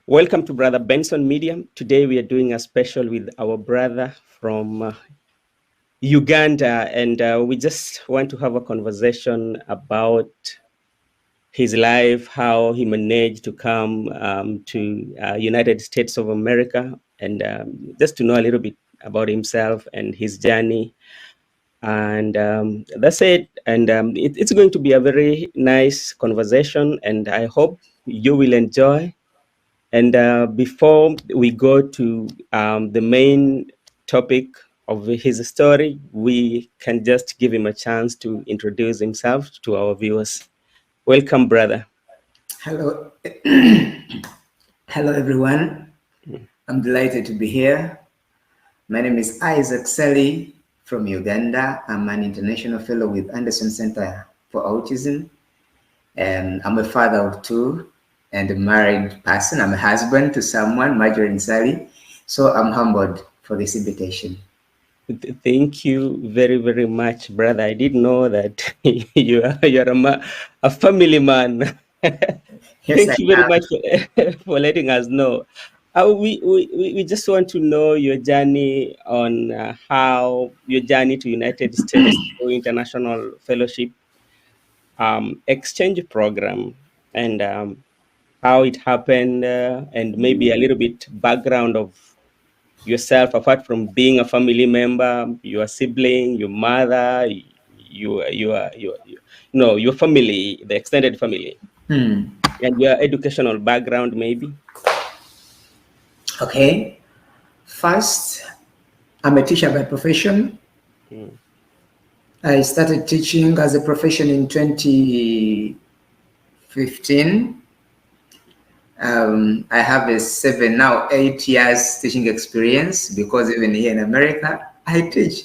Welcome to Brother Benson Media. Today we are doing a special with our brother from Uganda, and we just want to have a conversation about his life, how he managed to come to United States of America, and just to know a little bit about himself and his journey. And that's it. And it's going to be a very nice conversation, and I hope you will enjoy. And before we go to the main topic of his story, we can just give him a chance to introduce himself to our viewers. Welcome, brother. Hello, hello everyone. I'm delighted to be here. My name is Isaac Sally from Uganda. I'm an international fellow with Anderson Center for Autism, and I'm a father of two and a married person. I'm a husband to someone, Marjorie Sally. So I'm humbled for this invitation. Thank you very, very much, brother. I didn't know that you're a family man. Yes, I Thank you very am. much for letting us know. We just want to know your journey on how your journey to United States through international fellowship exchange program, and how it happened, and maybe a little bit background of yourself apart from being a family member, your sibling, your mother, your family, the extended family, Hmm. and your educational background, maybe. Okay. First, I'm a teacher by profession. Mm. I started teaching as a profession in 2015. I have a 8 years teaching experience because even here in America, I teach.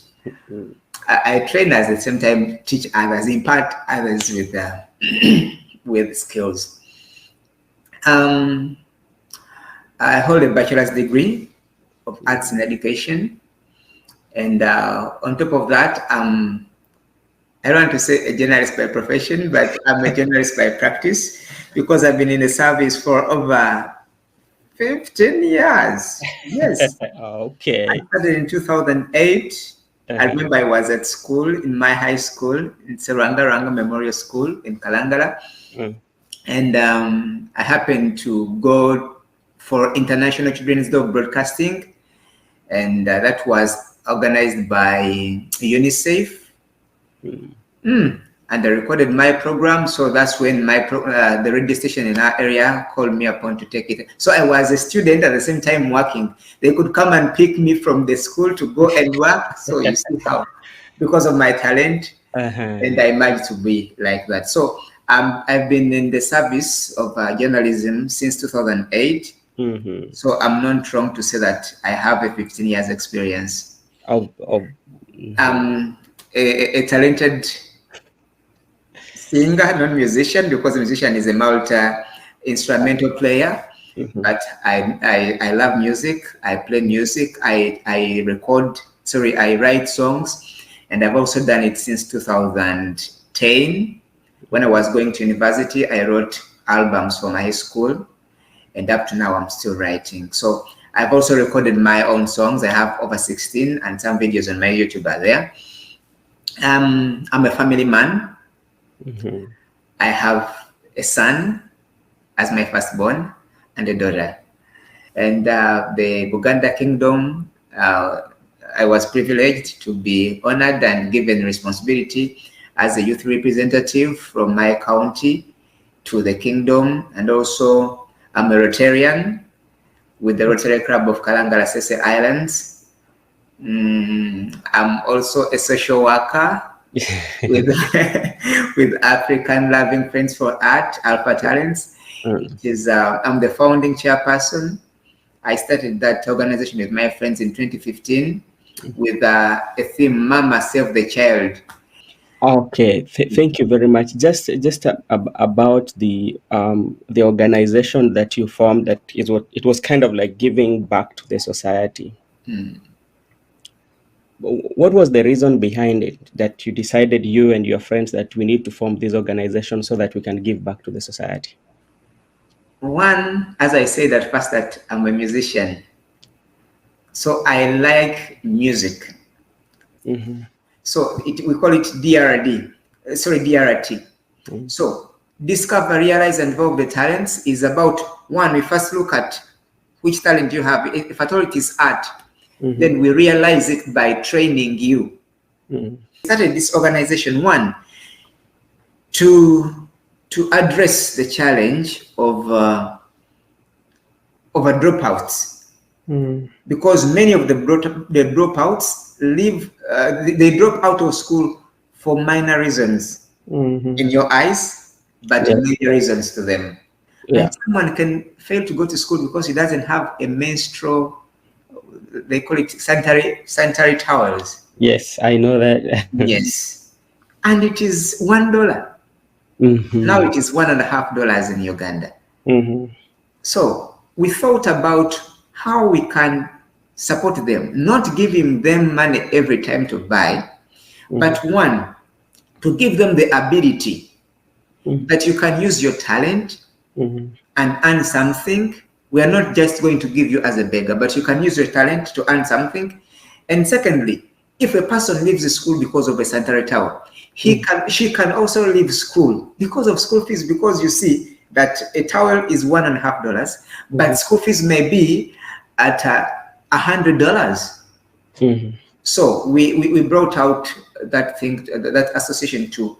Mm. I train at the same time, teach others, impart others with with skills. Um, I hold a bachelor's degree of arts in education, and on top of that, I don't want to say a journalist by profession, but I'm a journalist by practice because I've been in the service for over 15 years. Yes. I Okay. started in 2008. I Uh-huh. remember I was at school in my high school in Seranga Memorial School in Kalangala. Mm. And I happened to go for International Children's Day of Broadcasting. And that was organized by UNICEF. Mm. And they recorded my program. So that's when the radio station in our area called me upon to take it. So I was a student at the same time working. They could come and pick me from the school to go and work. So you see how, because of my talent, and Uh-huh. I managed to be like that. So I've been in the service of journalism since 2008. Mm-hmm. So I'm not wrong to say that I have a 15 years experience. Mhm. I'm a talented singer, not musician, because a musician is a multi-instrumental player. Mhm. But I love music. I play music. I write songs. And I've also done it since 2010. When I was going to university, I wrote albums for my school. And up to now, I'm still writing. So I've also recorded my own songs. I have over 16 and some videos on my YouTube are there. I'm a family man. Mhm. I have a son as my firstborn and a daughter. And the Buganda Kingdom, I was privileged to be honored and given responsibility as a youth representative from my county to the kingdom. And also, I'm a Rotarian with the Rotary Club of Kalangala Sese Islands. I'm also a social worker with with African Loving Friends for Art, Alpha Talents. It Mm. is I'm the founding chairperson. I started that organization with my friends in 2015 with a theme "Mama Save the Child." Okay, thank you very much. Just about the organization that you formed, that is what it was kind of like giving back to the society. What was the reason behind it that you decided, you and your friends, that we need to form this organization so that we can give back to the society? One, as I said at first, that I'm a musician. So I like music. Mm-hmm. So we call it DRD, DRT. Mm-hmm. So discover, realize, and develop the talents is about, one, we first look at which talent you have. If at all it is art, Mm-hmm. then we realize it by training you. Mm-hmm. We started this organization, one, to address the challenge of dropouts. Mm-hmm. Because many of the dropouts they drop out of school for minor reasons Mm-hmm. in your eyes, but Yeah. major reasons to them. Yeah. Like someone can fail to go to school because he doesn't have a menstrual, they call it sanitary towels. Yes, I know that. Yes. And it is $1. Mm-hmm. Now it is $1.50 in Uganda. Mm-hmm. So we thought about how we can support them, not giving them money every time to buy, but one, to give them the ability that you can use your talent and earn something. We are not just going to give you as a beggar, but you can use your talent to earn something. And secondly, if a person leaves the school because of a sanitary towel, she can also leave school because of school fees, because you see that a towel is $1.50, but school fees may be at $100. So we brought out that thing, that association to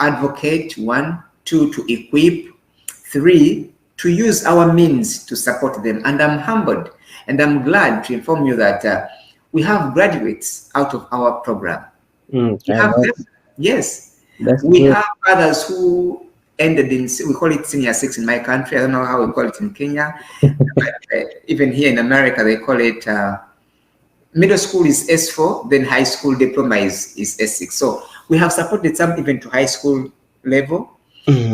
advocate, one, two, to equip, three, to use our means to support them. And I'm humbled and I'm glad to inform you that we have graduates out of our program. We have them. Yes. We have others who ended in, we call it senior 6 in my country. I don't know how we call it in Kenya. But, even here in America, they call it middle school is S4, then high school diploma is S6. So we have supported some even to high school level,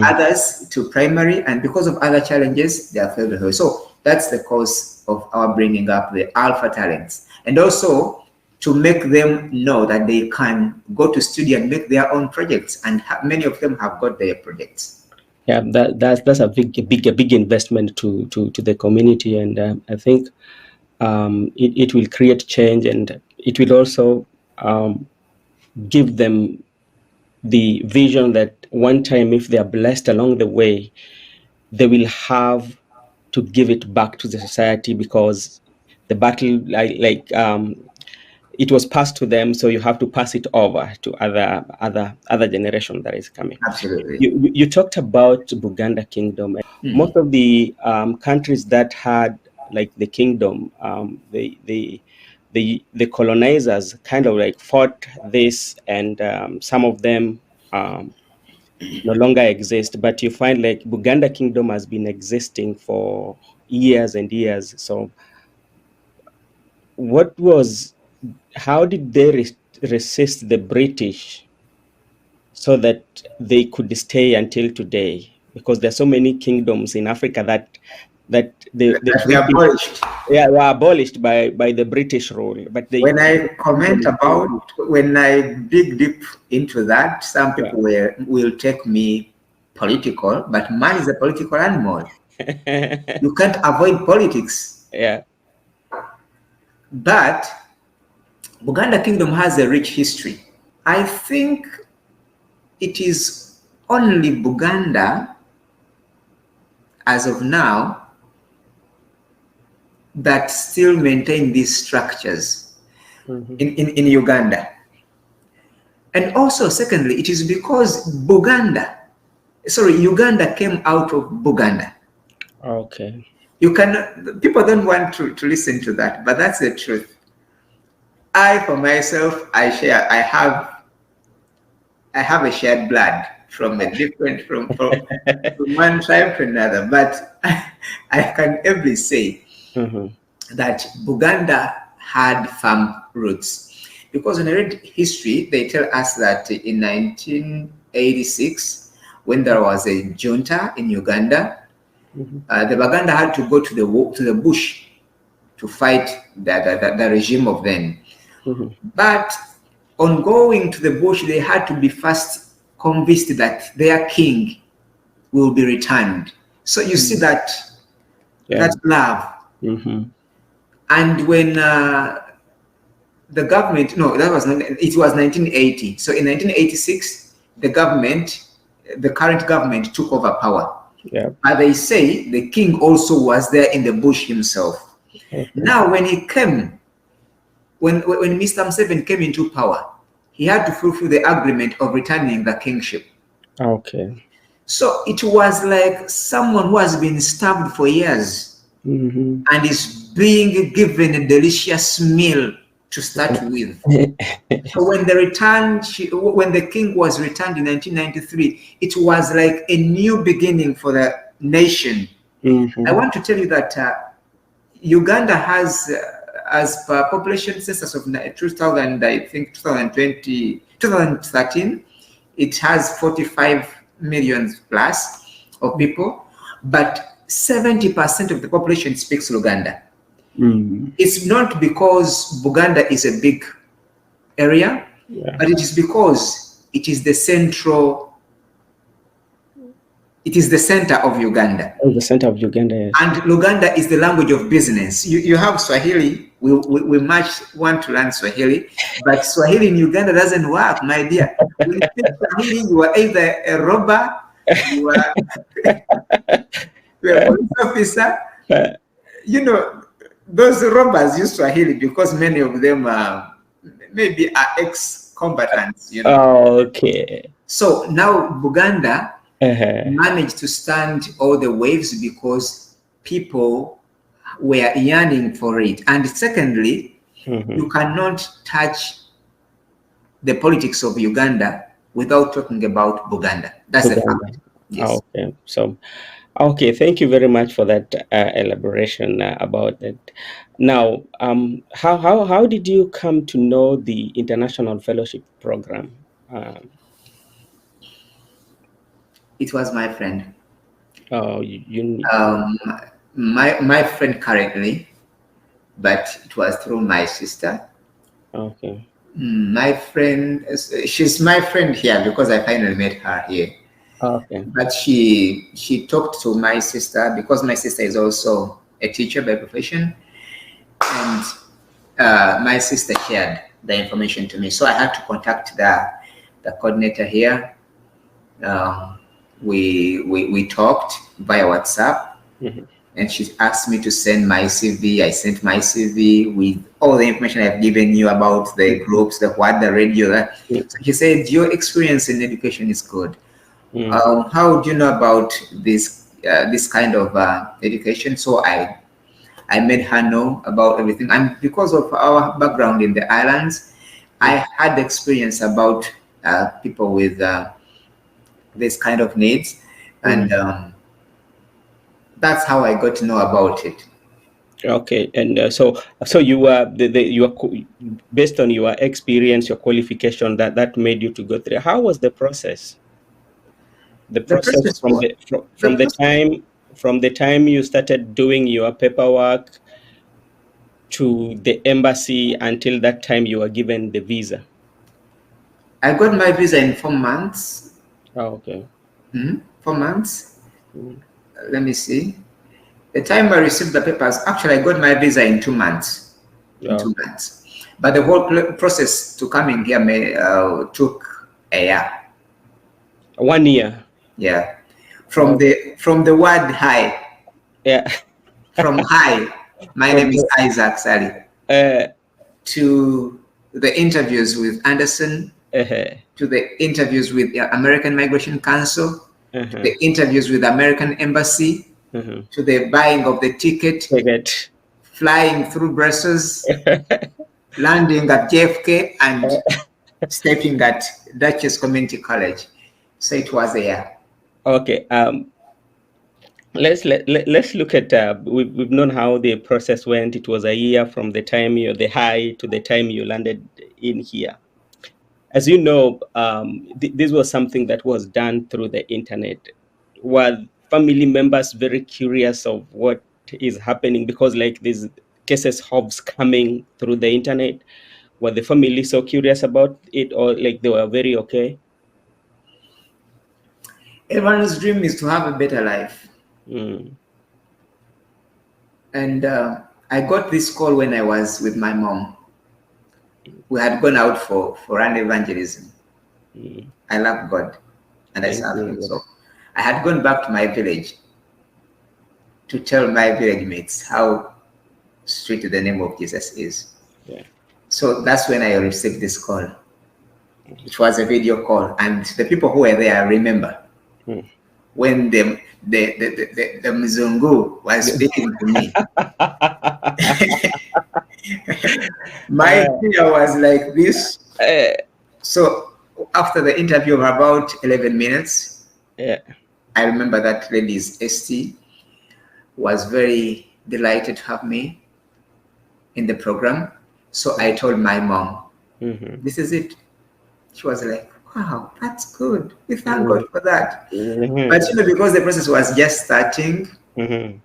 others to primary, and because of other challenges, they are failed. So that's the cause of our bringing up the alpha talents, and also to make them know that they can go to studio and make their own projects, and many of them have got their projects. Yeah, that's a big investment to the community, and I think it will create change, and it will also give them the vision that one time, if they are blessed along the way, they will have to give it back to the society, because the battle, it was passed to them, so you have to pass it over to other generation that is coming. Absolutely. You talked about Buganda Kingdom. Most of the countries that had like the kingdom, the colonizers kind of like fought this, and some of them no longer exist. But you find like Buganda Kingdom has been existing for years and years. So how did they resist the British so that they could stay until today? Because there's so many kingdoms in Africa that the we abolished. Yeah, were abolished by the British rule. But when I comment about, when I dig deep into that, some people will take me political, but man is a political animal. You can't avoid politics. Yeah. But Buganda Kingdom has a rich history. I think it is only Buganda, as of now, that still maintain these structures in Uganda. And also, secondly, it is because Uganda came out of Buganda. Okay. People don't want to listen to that, but that's the truth. I, for myself, I have a shared blood from a different, from one tribe to another, but I can ably say that Buganda had firm roots, because when I read history, they tell us that in 1986, when there was a junta in Uganda, the Baganda had to go to the bush to fight the regime of then. But on going to the bush, they had to be first convinced that their king will be returned. So you see that Yeah. that love. Mm-hmm. And when the government, no, that was not, it was 1980. So in 1986, the government, the current government took over power. Yeah. But they say the king also was there in the bush himself. Okay. Now, when he came, when Mr. Museveni came into power, he had to fulfill the agreement of returning the kingship. Okay. So it was like someone who has been starved for years Mm-hmm. and is being given a delicious meal to start with. So when when the king was returned in 1993, it was like a new beginning for the nation. I Mm-hmm. want to tell you that Uganda has, as per population census of 2000, I think 2020, 2013, it has 45 million plus of people, but 70% of the population speaks Luganda. Mm-hmm. It's not because Buganda is a big area, Yeah. but it is because it is the central, it is the center of Uganda. Oh, the center of Uganda, yes. And Luganda is the language of business. You have Swahili. We much want to learn Swahili, but Swahili in Uganda doesn't work, my dear. When you speak Swahili, you are either a robber, you are, you are a police officer. Uh, You know, those robbers use Swahili because many of them maybe are ex-combatants, you know. okay. So now Buganda Uh-huh. managed to stand all the waves because people were yearning for it. And secondly, Mm-hmm. you cannot touch the politics of Uganda without talking about Buganda. That's the Uganda. fact. Yes. Okay. So, okay. Thank you very much for that elaboration about it. Now, how did you come to know the International Fellowship Program? It was my friend. You Um, my friend currently, but it was through my sister. okay. My friend, she's my friend here because I finally met her here. Okay. But she talked to my sister because my sister is also a teacher by profession, and my sister shared the information to me. So I had to contact the coordinator here. We talked via WhatsApp, Mhm. and she asked me to send my CV. I sent my CV with all the information I've given you about the groups, the what, the radio. So she said, your experience in education is good. Mm. How do you know about this kind of education? So I made her know about everything, and because of our background in the islands, I had experience about people with this kind of needs, and Mm. that's how I got to know about it. Okay, and so you were based on your experience, your qualification that made you to go through. How was the process? The The process process was the process. from the time you started doing your paperwork to the embassy until that time you were given the visa. I got my visa in 4 months. Oh, okay. 4 months. Mm. Let me see. The time I received the papers, actually, I got my visa in 2 months. In Yeah. 2 months. But the whole process to coming here took a year. 1 year. Yeah. Oh, From the word hi, yeah. from hi, my From name is Isaac Sally, uh, to the interviews with Anderson, uh, to the interviews with the American Migration Council, to uh, the interviews with the American Embassy, to the buying of the ticket, Forget. flying through Brussels, landing at JFK, and stepping at Duchess Community College. So it was a year. Okay. Let's look at we've known how the process went. It was a year from the time you're the high to the time you landed in here. As you know, this was something that was done through the internet. Were family members very curious of what is happening because like these cases hobs coming through the internet? Were the family so curious about it, or like they were very okay? Everyone's dream is to have a better life. Mm. And I got this call when I was with my mom. We had gone out for an evangelism. I love God and I Thank serve Him. you. So I had gone back to my village to tell my village mates how sweet the name of Jesus is. Yeah. So that's when I received this call. It was a video call, and the people who were there remember when the Mzungu was speaking to me. My fear was like this. So after the interview of about 11 minutes, I remember that lady's ST was very delighted to have me in the program. So I told my mom, this is it. She was like, wow, that's good. We thank God for that. But because the process was just starting, we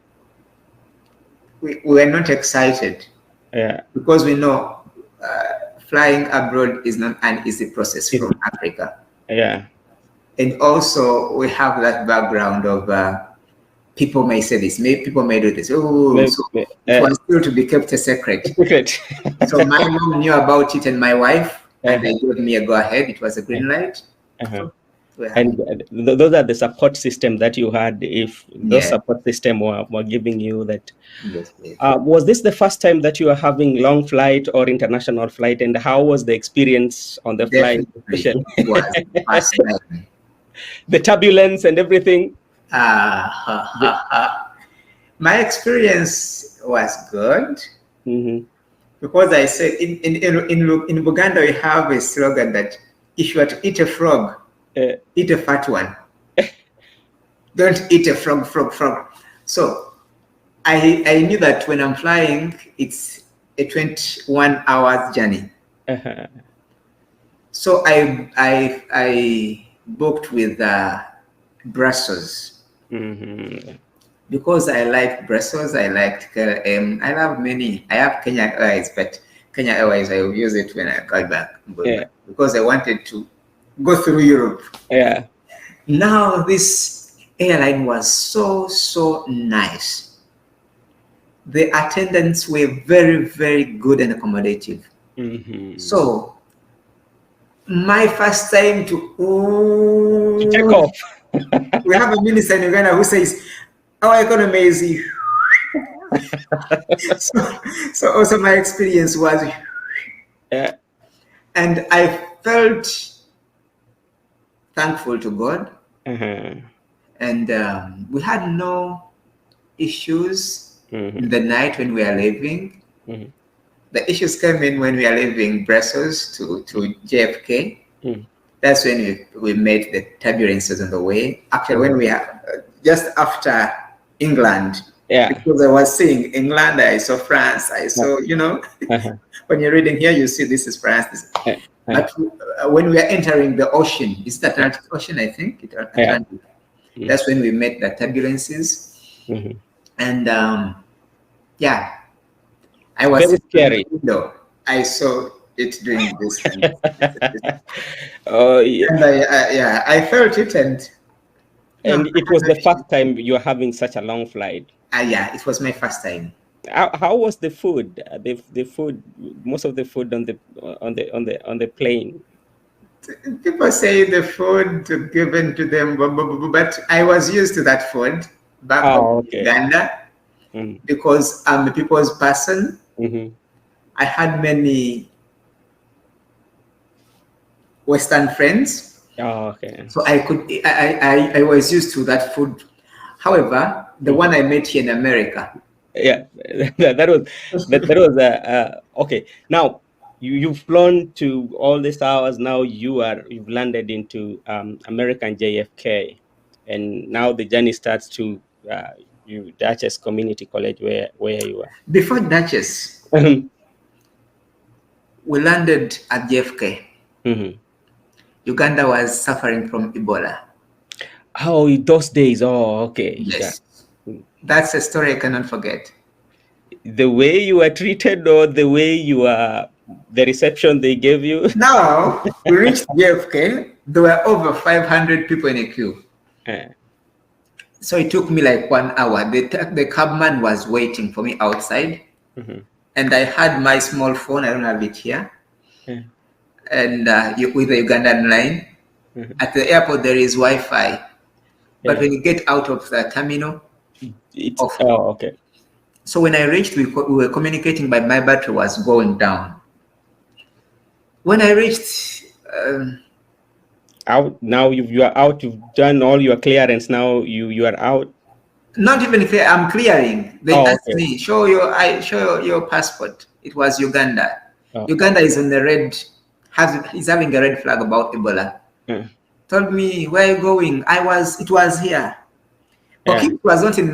were not excited. Because we know flying abroad is not an easy process from Africa. And also we have that background of people may say this, people may do this. Oh, so it was still to be kept a secret. So my mom knew about it and my wife, and they gave me a go ahead. It was a green light. And those are the support system that you had. If those support system were giving you that. Yes, was this the first time that you were having long flight or international flight? And how was the experience on the flight? It was the first time. The turbulence and everything. My experience was good. Because I said in Buganda we have a slogan that if you are to eat a frog, eat a fat one. Don't eat a frog. So I knew that when I'm flying, it's a 21 hours journey. So I booked with Brussels. Because I liked Brussels, I liked KLM. I love many. I have Kenya Airways, but Kenya Airways I will use it when I come back. Because I wanted to go through Europe. Now this airline was so nice. The attendants were very, very good and accommodative. So my first time to take off. We have a minister in Uganda who says our economy is so also my experience was and I felt thankful to God. And we had no issues in the night when we are leaving. The issues came in when we are leaving Brussels to JFK. That's when we met the turbulences on the way. Actually, when we are just after England, because I was seeing England, I saw France, I saw, when you're reading here, you see this is France. But when we are entering the ocean, it's the Atlantic Ocean, I think. Atlantic. That's when we met the turbulences. And I was very scary. I saw it doing this. And I felt it, and it was the first time you were having such a long flight. It was my first time. How was the food? The food, most of the food on the plane. People say the food given to them, but I was used to that food back home in Uganda because I'm a people's person. I had many Western friends. So I was used to that food. However, the one I met here in America. That was okay. Now you've flown to all these hours. Now you've landed into American JFK, and now the journey starts to Dutchess Community College, where you are. Before Dutchess, we landed at JFK. Uganda was suffering from Ebola. Oh, those days. Oh, okay. Yes. That's a story I cannot forget. The way you were treated, or the way the reception they gave you? Now, we reached JFK. There were over 500 people in a queue. So it took me like 1 hour. The cabman was waiting for me outside, and I had my small phone. I don't have it here, and with the Ugandan line. At the airport there is Wi-Fi, but when you get out of the terminal, it's off. okay. So when I reached, we were communicating, but my battery was going down. When I reached out now, you are out. You've done all your clearance. Now you are out. Not even if I'm clearing. They asked me, show your passport. It was Uganda. Uganda is on the red, is having a red flag about Ebola. Told me, where are you going? It was here. Okay, it was not in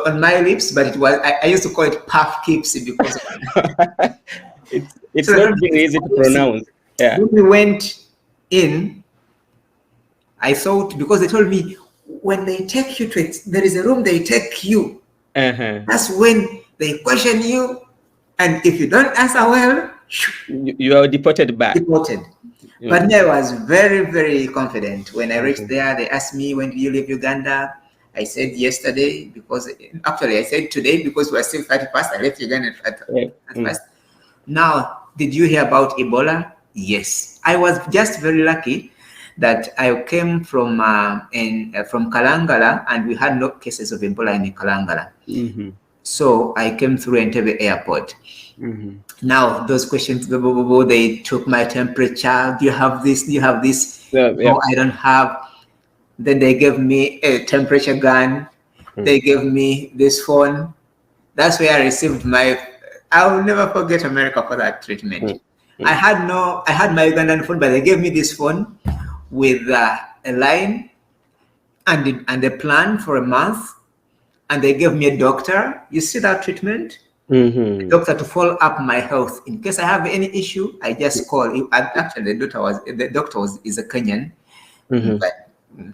on my lips, but it was. I used to call it Puff Kipsy because it's so not very easy to pronounce. Yeah. When we went in, I thought, because they told me when they take you to it, there is a room they take you. That's when they question you, and if you don't answer well, you are deported back. Deported. Yeah. But I was very, very confident. When I reached there, they asked me, when did you leave Uganda? I said yesterday, because actually I said today because we are still 31st. I left Uganda at 31st. Now, did you hear about Ebola? Yes. I was just very lucky that I came from Kalangala, and we had no cases of Ebola in Kalangala. So I came through Entebbe Airport. Now those questions, they took my temperature. Do you have this? Do you have this? No, I don't have. Then they gave me a temperature gun. They gave me this phone. That's where I received I will never forget America for that treatment. I had my Ugandan phone, but they gave me this phone with a line and a plan for a month. And they gave me a doctor. You see that treatment? A doctor to follow up my health. In case I have any issue, I just call. Actually, the doctor is a Kenyan, but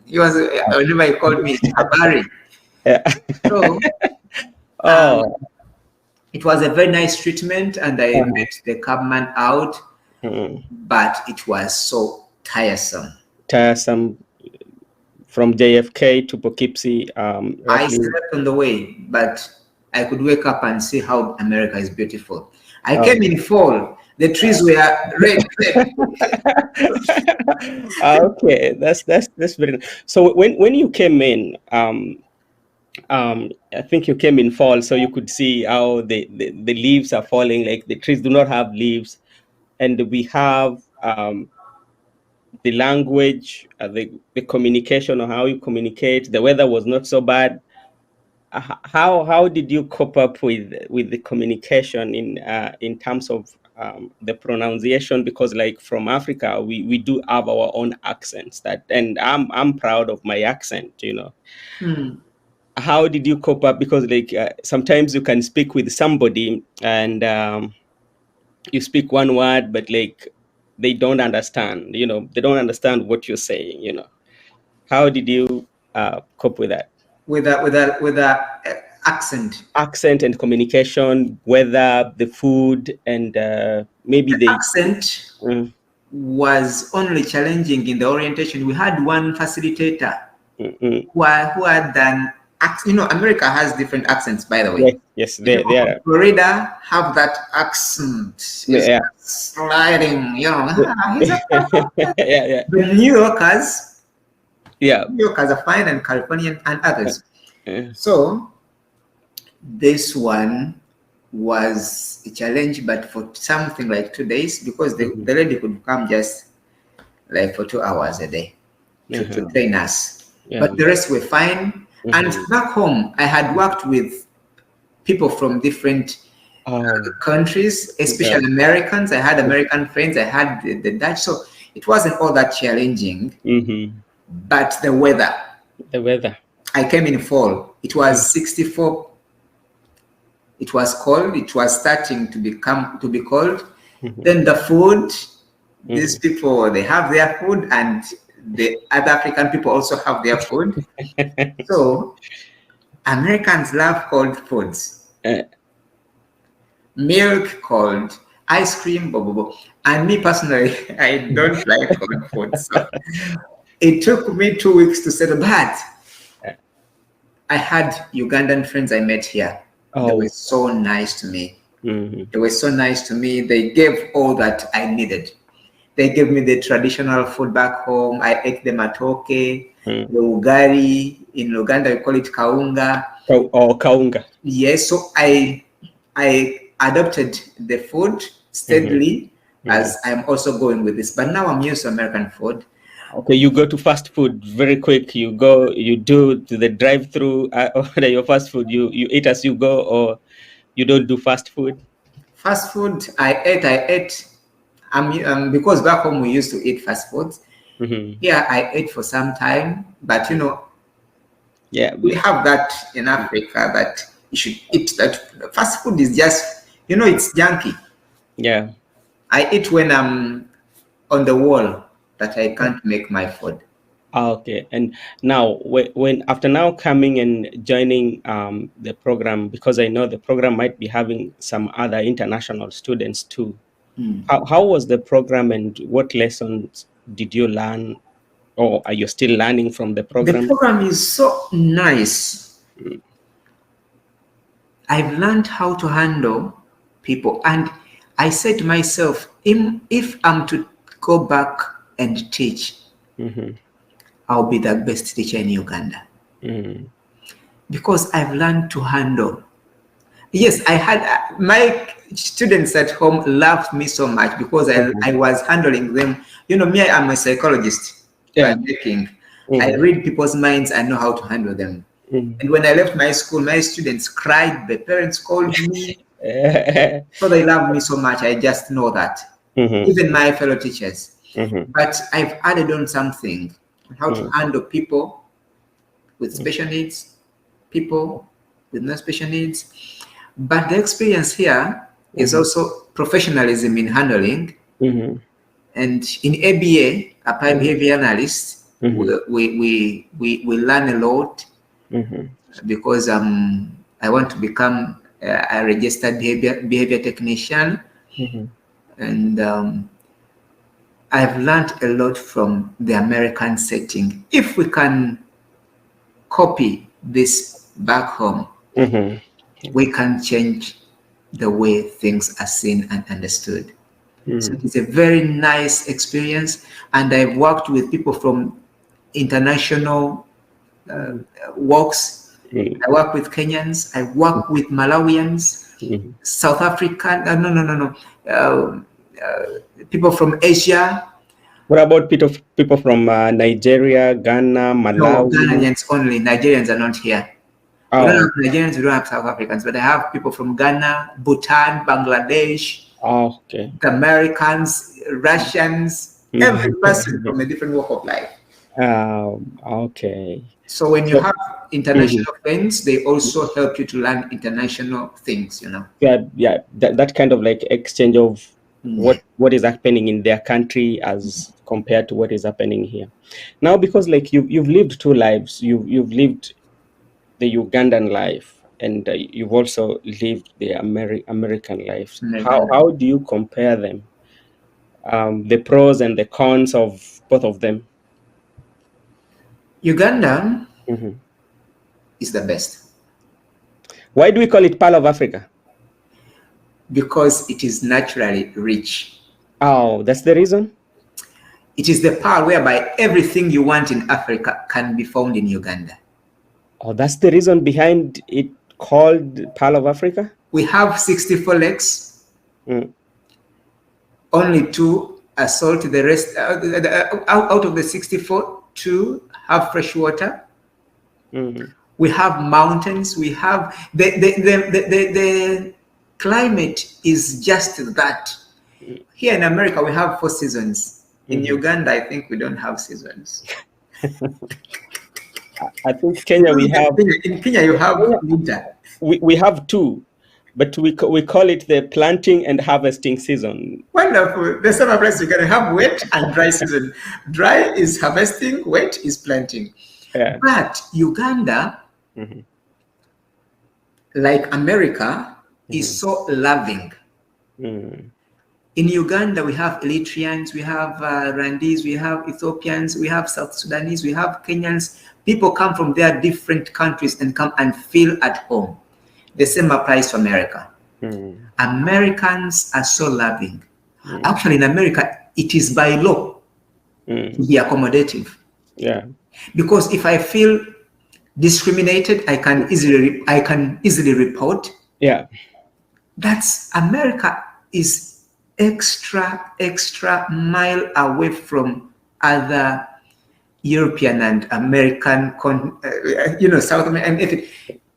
he was. Whenever he called me, Habari. So, it was a very nice treatment, and I met the cabman out, but it was so tiresome. From JFK to Poughkeepsie. I slept on the way, but I could wake up and see how America is beautiful. I came in fall. The trees were red. Okay, that's very nice. So when you came in, I think you came in fall, so you could see how the leaves are falling. Like the trees do not have leaves, and we have the language, the communication, or how you communicate. The weather was not so bad. How did you cope up with the communication in terms of the pronunciation? Because like from Africa, we do have our own accents and I'm proud of my accent, How did you cope up? Because like sometimes you can speak with somebody and you speak one word, but like they don't understand, they don't understand what you're saying, How did you cope with that? With a accent and communication, whether the food and maybe the accent was only challenging in the orientation. We had one facilitator who had done America has different accents, by the way. Yes, they are. Florida have that accent. Sliding, The New Yorkers are fine, and Californian and others. So this one was a challenge, but for something like 2 days, because the lady could come just like for 2 hours a day to train us. But the rest were fine. And back home, I had worked with people from different countries, especially Americans. I had American friends. I had the Dutch. So it wasn't all that challenging. But the weather. I came in fall. It was 64. It was cold. It was starting to be cold. Then the food. These people, they have their food, and the other African people also have their food. So Americans love cold foods. Milk, cold, ice cream, blah, blah, blah. And me personally, I don't like cold food. So it took me 2 weeks to settle that. I had Ugandan friends I met here. They were Oh. so nice to me. Mhm. They were so nice to me. They gave all that I needed. They gave me the traditional food back home. I ate the matoke, Mm. the ugari. In Uganda, we call it kaunga. Or kaunga. Yes, so I adopted the food steadily as I'm also going with this. But now I'm used to American food. Okay, you go to fast food very quick. You go, you do to the drive-through order your fast food. You eat as you go, or you don't do fast food. Fast food, I ate. Because back home we used to eat fast food. Mhm. Here I ate for some time, but you know, Yeah, we have that in Africa that you should eat that. Fast food is just, you know, it's junky. yeah. I eat when I'm on the wall that I can't make my food. Okay, and now when after now coming and joining the program, because I know the program might be having some other international students too. How was the program, and what lessons did you learn, or are you still learning from the The program? program is so nice. I've learned how to handle people, and I said to myself, if I'm to go back and teach, Mm-hmm. I'll be the best teacher in Uganda Mm-hmm. because I've learned to handle. Yes, I had my students at home loved me so much because I was handling them. You know, me, I'm a psychologist by Yeah. making. I Mm-hmm. read people's minds. I know how to handle them. And when I left my school, my students cried. The parents called me. Mm-hmm. So they love me so much. I just know that. Even my fellow teachers. Mm-hmm. But I've added on something on how to Mm-hmm. handle people with special needs, people with no special needs. But the experience here is also professionalism in handling. Mm-hmm. And in ABA, Applied Mm-hmm. Behavior Analyst, Mm-hmm. we learn a lot Mm-hmm. because I want to become a registered behavior technician. Mm-hmm. And I've learned a lot from the American setting. If we can copy this back home, Mm-hmm. we can change the way things are seen and understood. So it's a very nice experience, and I've worked with people from international walks. I work with Kenyans, I work with Malawians, Mm-hmm. South African, no, people from Asia. What about people from Nigeria, Ghana, No, Malawi? Ghanaians only. Nigerians are not here. We don't Oh, have Nigerians, we don't have South Africans, but I have people from Ghana, Bhutan, Bangladesh, okay. the Americans, Russians, every person Mhm. from a different walk of life. Okay. So when you So, have mhm. international friends, they also help you to learn international things, you know. Yeah, that kind of like exchange of Mm. what is happening in their country as compared to what is happening here. Now, because like you've lived two lives, you've lived the Ugandan life, and you've also lived the American life. How do you compare them? The pros and the cons of both of them. Uganda Mhm. is the best Why do we call it Pearl of Africa? because it is naturally rich. Oh, that's the reason? It is the power whereby everything you want in Africa can be found in Uganda. Oh, that's the reason behind it called Pearl of Africa? We have 64 lakes, Mm. only two are salt, the rest, out of the 64, two have fresh water. Mm. We have mountains, we have, the climate is just that. Here in America, we have 4 seasons. In Mhm. Uganda, I think we don't have seasons. I think Kenya we have In Kenya, you have winter. we have two, but we call it the planting and harvesting season. Wonderful. The summer place you're gonna have wet and dry season. Dry is harvesting, wet is planting. Yeah. But Uganda, Mhm. like America, is so loving. Mm. In Uganda, we have Eritreans, we have Rwandese, we have Ethiopians, we have South Sudanese, we have Kenyans. People come from their different countries and come and feel at home. The same applies to America. Americans are so loving. Actually, in America, it is by law to be accommodative. Yeah. Because if I feel discriminated, I can easily report. Yeah. That's America is extra mile away from other European and American, South American.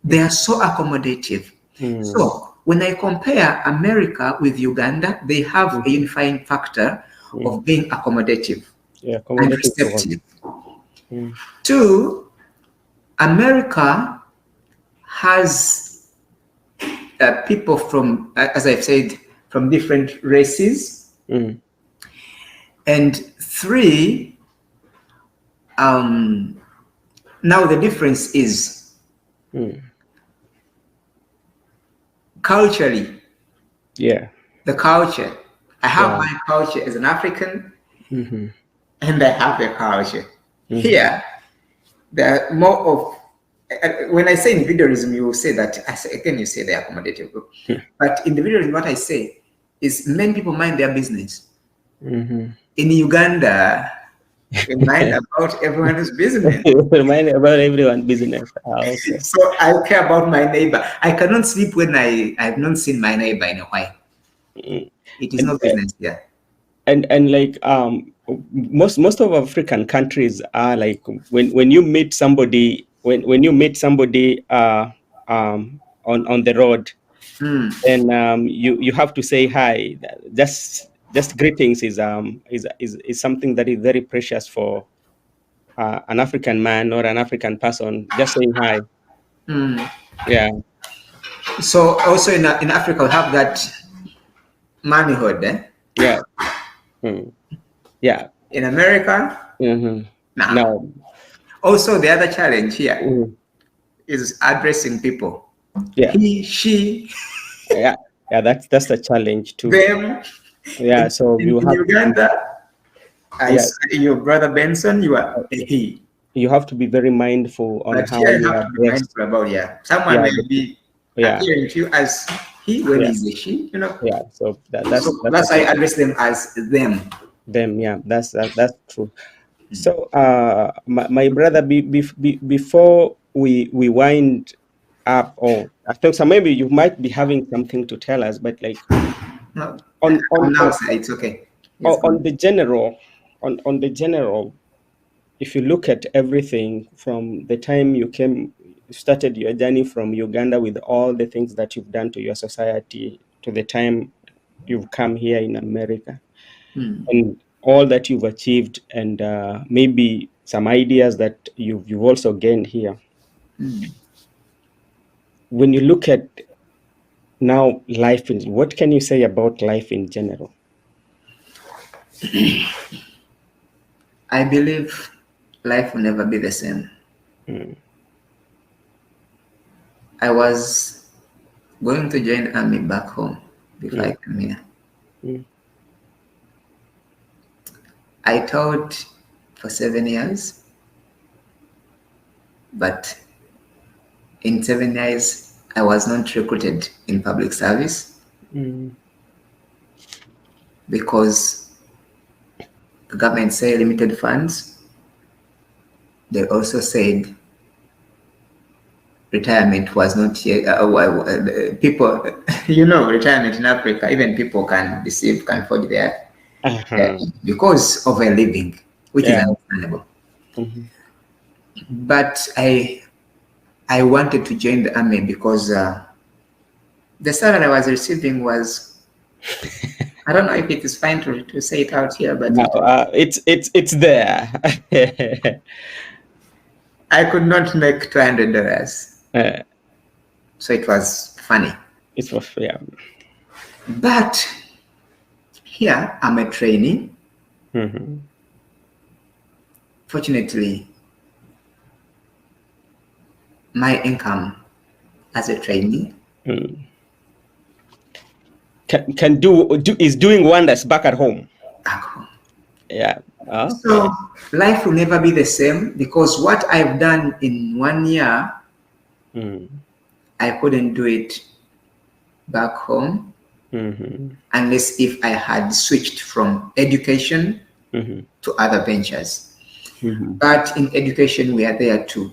They are so accommodative. So when I compare America with Uganda, they have a unifying factor of being accommodative, and receptive. Two, America has people from, as I've said, from different races. And three, now the difference is culturally. Yeah. The culture. I have my culture as an African, and I have a culture. Here, there are more of, when I say individualism, you will say that, you say they're accommodative. But individualism, what I say is many people mind their business. In Uganda, we mind about everyone's business. Mind about everyone's business. Okay. So I care about my neighbor. I cannot sleep when I have not seen my neighbor in a while. It is no business here. And like most of African countries are like, when you meet somebody, when you meet somebody on the road, then you have to say hi. Just greetings is something that is very precious for an African man or an African person. Just saying hi. Yeah. So also in Africa, we have that manhood. Yeah. Yeah. In America, no. Also, the other challenge here is addressing people. Yeah. He, she. Yeah. That's the challenge too. Them. Yeah. So in you have Uganda, your brother Benson, you are a he. You have to be very mindful on But how here you have to be mindful about someone may be appearing to you as he when he's a she, Yeah. So that's I address them as them. Them. Yeah. That's true. So my brother, before we wind up, or I think so, maybe you might be having something to tell us, but like on it's okay. On the general, if you look at everything from the time you started your journey from Uganda with all the things that you've done to your society, to the time you've come here in America, and all that you've achieved, and maybe some ideas that you've also gained here. When you look at now life, what can you say about life in general? I believe life will never be the same. I was going to join the army back home before I came here. I taught for 7 years, but in 7 years, I was not recruited in public service because the government said limited funds. They also said retirement was not yet, people, retirement in Africa, even people can afford their, because of a living, which is understandable. But I wanted to join the army because the salary I was receiving was, I don't know if it is fine to say it out here, but no, it's there. I could not make $200. So it was funny. It was, yeah. But here I'm a trainee. Fortunately, my income as a trainee can is doing wonders back at home. back home. Yeah. Okay. So life will never be the same, because what I've done in 1 year, I couldn't do it back home unless if I had switched from education to other ventures. But in education, we are there to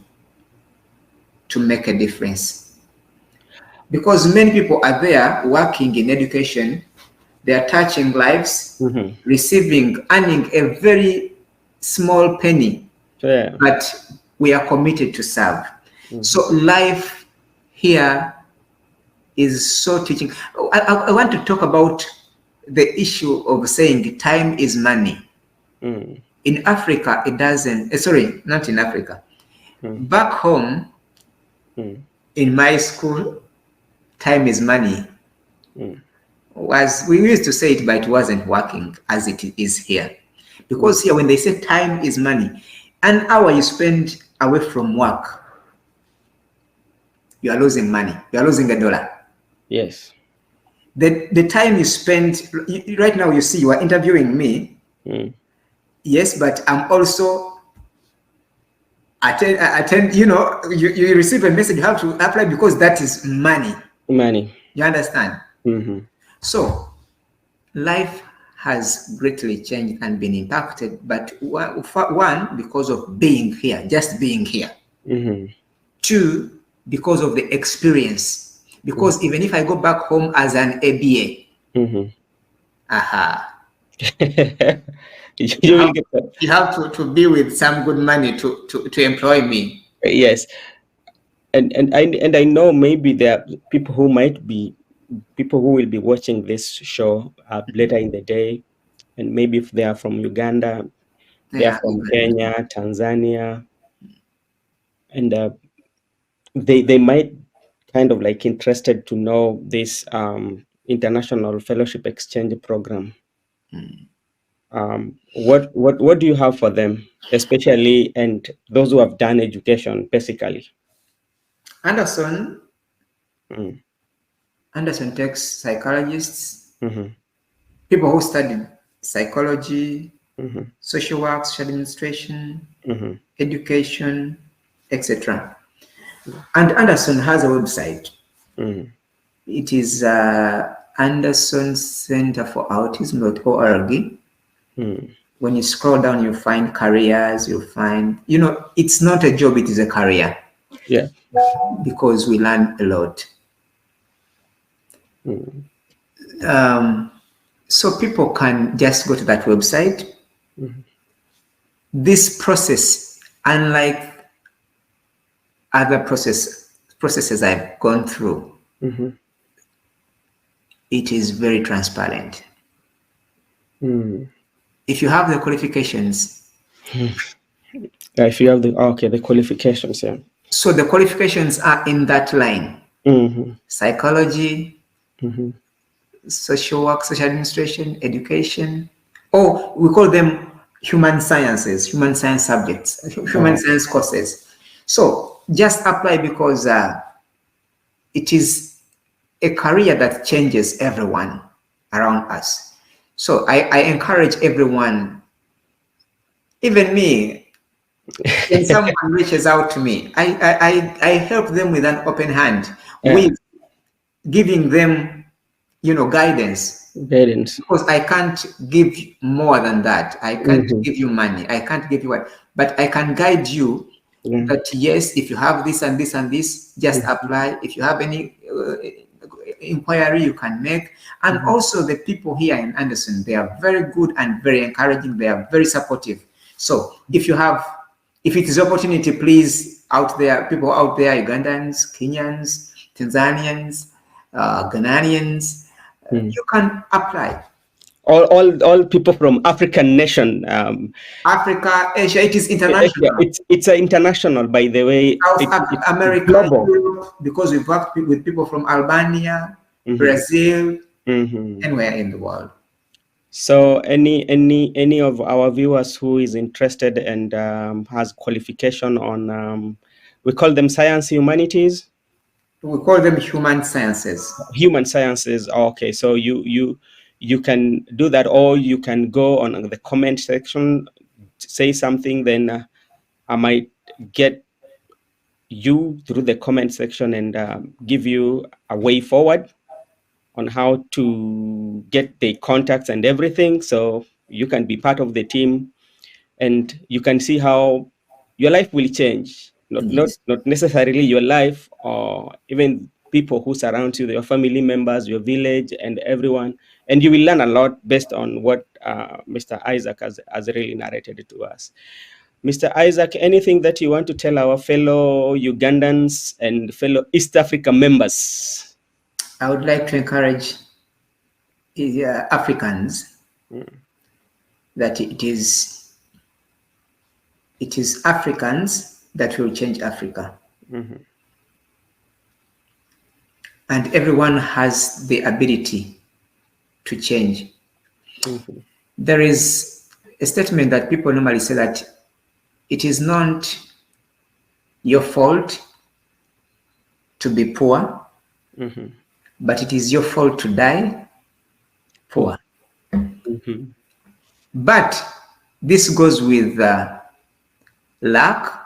make a difference, because many people are there working in education. They are touching lives, earning a very small penny, but we are committed to serve. So life here is so teaching. I want to talk about the issue of saying time is money. In Africa, it doesn't, sorry, not in Africa. Back home, in my school, time is money. We used to say it, but it wasn't working as it is here. Because here, when they say time is money, an hour you spend away from work, you are losing money. You are losing $1. Yes. The time you spend, right now, you see, you are interviewing me. Yes, but I'm also attend. You know, you receive a message, you have to apply, because that is money. Money. You understand? So life has greatly changed and been impacted, but one, because of being here, just being here. Two, because of the experience. Because even if I go back home as an ABA, you have to be with some good money to employ me. Yes. And I know maybe there are people who will be watching this show later in the day, and maybe if they are from Uganda, they are from Kenya, Tanzania, and they might kind of like interested to know this international fellowship exchange program. What do you have for them, especially, and those who have done education basically? Anderson takes psychologists, people who studied psychology, social work, social administration, education, etc. And Anderson has a website. It is Anderson Center for Autism.org. When you scroll down, you find careers, you find, it's not a job, it is a career. Yeah. Because we learn a lot. So people can just go to that website. This process, unlike other processes I've gone through, it is very transparent. If you have the qualifications. If you have the qualifications, yeah. So the qualifications are in that line. Psychology, social work, social administration, education, or we call them human sciences, human science subjects, human science courses. So just apply, because it is a career that changes everyone around us. So I encourage everyone, even me, when someone reaches out to me, I help them with an open hand, with giving them, guidance. Because I can't give more than that. I can't give you money. I can't give you what, but I can guide you that yes, if you have this and this and this, just apply. If you have any inquiry, you can make. And also the people here in Anderson, they are very good and very encouraging. They are very supportive. So if it is opportunity, please, people out there, Ugandans, Kenyans, Tanzanians, Ghanaians, you can apply. All people from African nation, Africa, Asia, it is international. It's international, by the way. South America, Europe, because we've worked with people from Albania, Brazil, anywhere in the world. So any of our viewers who is interested and has qualification on, we call them science humanities. We call them human sciences. Human sciences. Okay, so you can do that, or you can go on the comment section, say something, then I might get you through the comment section and give you a way forward on how to get the contacts and everything, so you can be part of the team and you can see how your life will change. Yes. Not necessarily your life, or even people who surround you, your family members, your village, and everyone. And you will learn a lot based on what Mr. Isaac has really narrated to us. Mr. Isaac, anything that you want to tell our fellow Ugandans and fellow East Africa members? I would like to encourage Africans that it is Africans that will change Africa. And everyone has the ability to change. There is a statement that people normally say that it is not your fault to be poor, but it is your fault to die poor. But this goes with luck,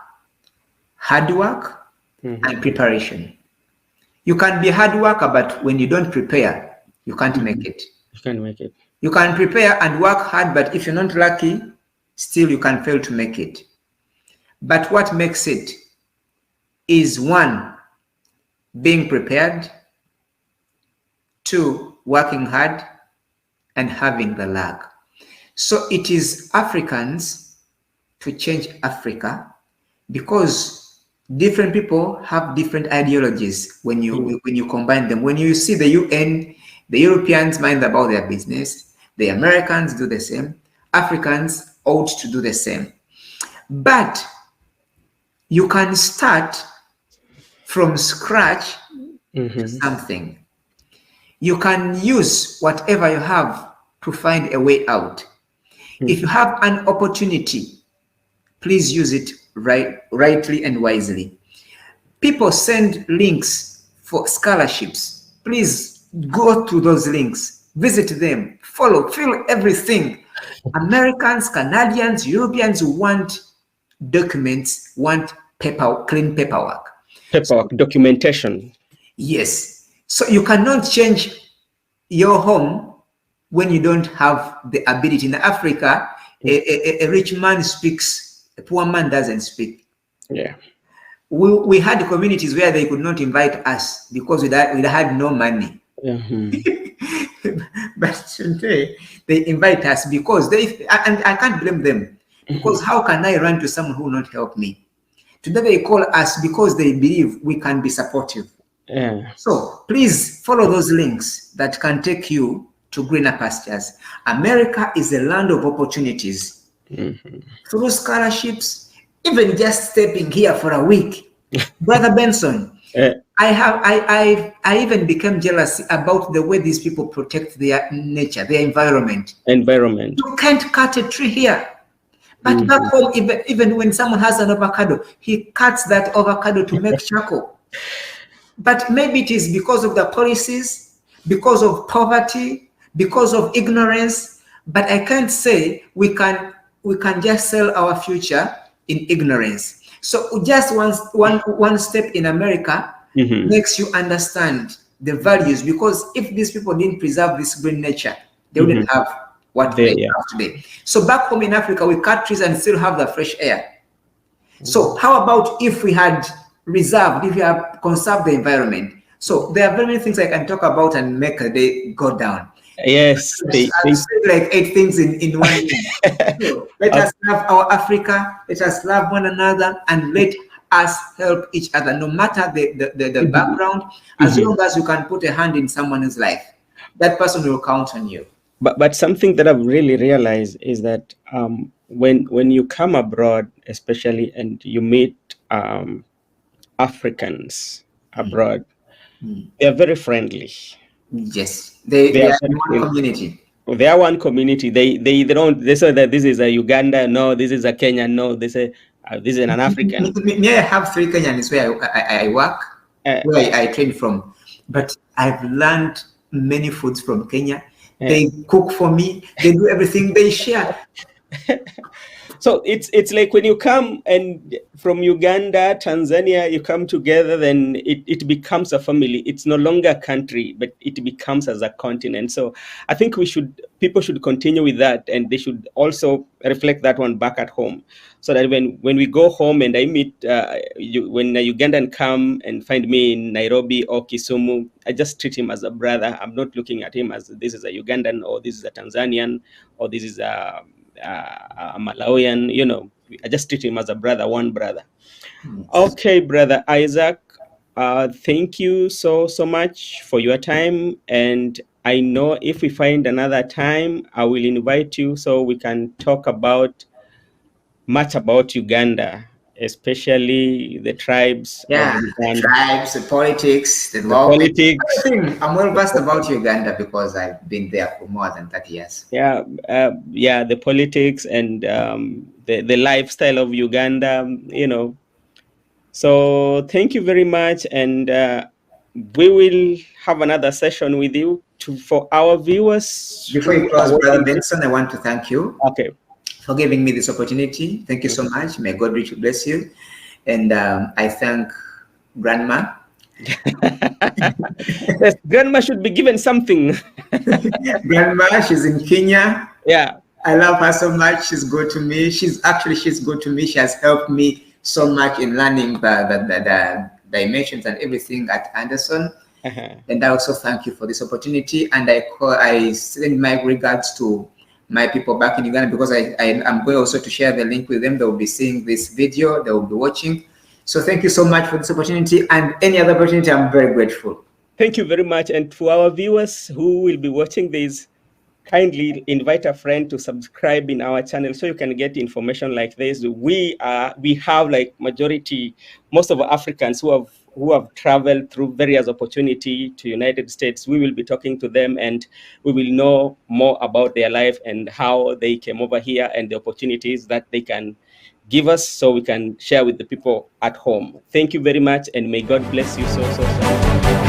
hard work, and preparation. You can be a hard worker, but when you don't prepare, you can't make it. You can't make it. You can prepare and work hard, but if you're not lucky, still you can fail to make it. But what makes it is, 1, being prepared, 2, working hard, and having the luck. So it is Africans to change Africa, because different people have different ideologies when you combine them. When you see the UN, the Europeans mind about their business, the Americans do the same, Africans ought to do the same. But you can start from scratch to something. You can use whatever you have to find a way out. If you have an opportunity, please use it rightly and wisely. People send links for scholarships. Please go to those links, visit them, follow, fill everything. Americans, Canadians, Europeans want documents, want clean paperwork. Documentation. Yes. So you cannot change your home when you don't have the ability. In Africa, a rich man speaks, a poor man doesn't speak. Yeah. We had communities where they could not invite us because we had no money. But today they invite us because and I can't blame them, because how can I run to someone who will not help me? Today they call us because they believe we can be supportive. Yeah. So please follow those links that can take you to greener pastures. America is a land of opportunities. Through scholarships, even just stepping here for a week. Brother Benson, I even became jealous about the way these people protect their nature, their environment. You can't cut a tree here. But back home, even when someone has an avocado, he cuts that avocado to make charcoal. But maybe it is because of the policies, because of poverty, because of ignorance. But I can't say we can just sell our future in ignorance. So just one step in America makes you understand the values, because if these people didn't preserve this green nature, they wouldn't have what they have today. So back home in Africa, we cut trees and still have the fresh air. So how about if we had reserved, if we have conserved the environment? So there are very many things I can talk about and make a day go down. Yes. I've said like 8 things in one minute. So let us love our Africa, let us love one another, and let us help each other, no matter the background. As long as you can put a hand in someone's life, that person will count on you. But something that I've really realized is that when you come abroad, especially, and you meet Africans abroad, they are very friendly. Yes, they are one community. They are one community. They say that this is a Uganda, no, this is a Kenya, no, they say this is an African. May I have 3 Kenyans where I work? where I trained from. But I've learned many foods from Kenya. They cook for me. They do everything. They share. So it's like when you come and from Uganda, Tanzania, you come together, then it becomes a family. It's no longer a country, but it becomes as a continent. So I think people should continue with that, and they should also reflect that one back at home, so that when we go home and I meet when a Ugandan come and find me in Nairobi or Kisumu, I just treat him as a brother. I'm not looking at him as this is a Ugandan or this is a Tanzanian or this is a Malawian, I just treat him as a brother, one brother. Okay, brother Isaac, thank you so much for your time. And I know if we find another time, I will invite you so we can talk much about Uganda, especially the tribes of Uganda. Tribes, the politics, the law, everything. I'm well versed about Uganda because I've been there for more than 30 years. Yeah, the politics and the lifestyle of Uganda, So thank you very much, and we will have another session with you for our viewers. Before you close, Brother Benson, I want to thank you. Okay. For giving me this opportunity. Thank you so much. May God richly bless you. And I thank Grandma. Yes, Grandma should be given something. Grandma, she's in Kenya. Yeah. I love her so much. She's good to me. She's good to me. She has helped me so much in learning the dimensions and everything at Anderson. And I also thank you for this opportunity. And I send my regards to my people back in Uganda, because I'm going also to share the link with them. They will be seeing this video, they will be watching. So thank you so much for this opportunity, and any other opportunity, I'm very grateful. Thank you very much. And for our viewers who will be watching this, kindly invite a friend to subscribe in our channel so you can get information like this. We have like most of Africans who have traveled through various opportunity to United States. We will be talking to them, and we will know more about their life and how they came over here and the opportunities that they can give us so we can share with the people at home. Thank you very much, and may God bless you so much.